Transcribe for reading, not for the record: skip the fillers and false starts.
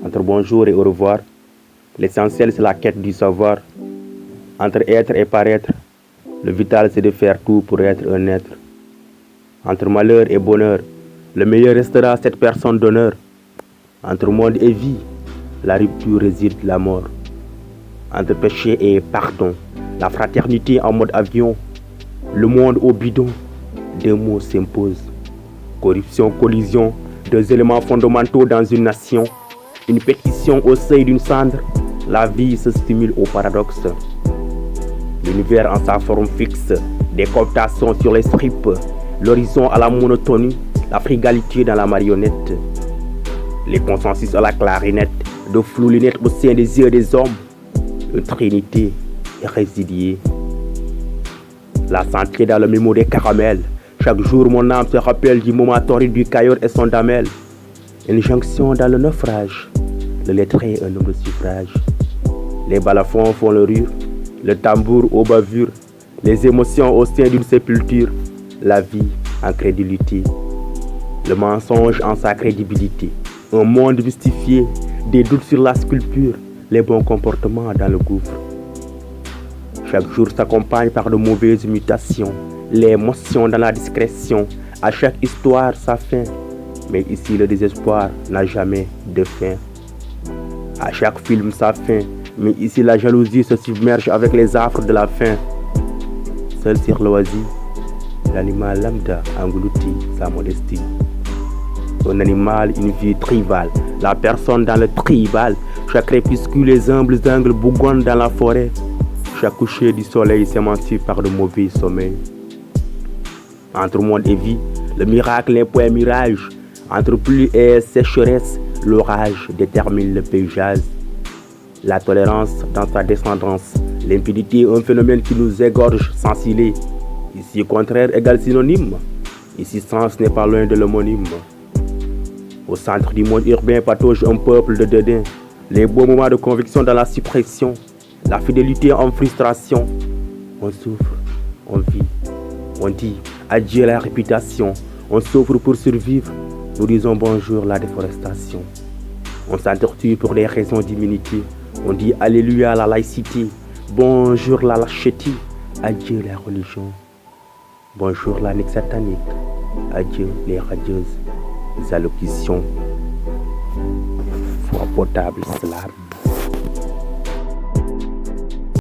Entre bonjour et au revoir, l'essentiel c'est la quête du savoir. Entre être et paraître, le vital c'est de faire tout pour être un être. Entre malheur et bonheur, le meilleur restera cette personne d'honneur. Entre monde et vie, la rupture réside la mort. Entre péché et pardon, la fraternité en mode avion, le monde au bidon, deux mots s'imposent. Corruption, collision, deux éléments fondamentaux dans une nation. Une pétition au seuil d'une cendre, la vie se stimule au paradoxe. L'univers en sa forme fixe, des cooptations sur les strips, l'horizon à la monotonie, la frugalité dans la marionnette. Les consensus à la clarinette, de flou lunettes au sein des yeux des hommes. Une trinité résidiée. La santé dans le mémo des caramels. Chaque jour mon âme se rappelle du moment torride du caillot et son damel. Une jonction dans le naufrage. Le lettré un homme de suffrage. Les balafons font le rire. Le tambour aux bavures. Les émotions au sein d'une sépulture. La vie en crédulité. Le mensonge en sa crédibilité. Un monde mystifié. Des doutes sur la sculpture. Les bons comportements dans le gouffre. Chaque jour s'accompagne par de mauvaises mutations. Les émotions dans la discrétion. À chaque histoire sa fin. Mais ici le désespoir n'a jamais de fin. À chaque film sa fin. Mais ici la jalousie se submerge avec les affres de la faim. Seul sur l'oasis, l'animal lambda engloutit sa modestie. Un animal, une vie tribale. La personne dans le tribal. Chaque crépuscule, les humbles angles bougonnent dans la forêt. Chaque coucher du soleil s'émancipe par de mauvais sommeils. Entre monde et vie, le miracle n'est point mirage. Entre pluie et sécheresse, l'orage détermine le paysage. La tolérance dans sa descendance, l'impudité, un phénomène qui nous égorge sans ciller. Ici contraire égale synonyme. Ici sens n'est pas loin de l'homonyme. Au centre du monde urbain patauge un peuple de dédain. Les beaux moments de conviction dans la suppression. La fidélité en frustration. On souffre, on vit, on dit adieu à la réputation. On souffre pour survivre. Nous disons bonjour la déforestation. On s'entretue pour des raisons d'immunité. On dit alléluia à la laïcité. Bonjour la lâcheté. Adieu la religion. Bonjour la nique satanique. Adieu les radieuses allocutions. Foi potable, slab.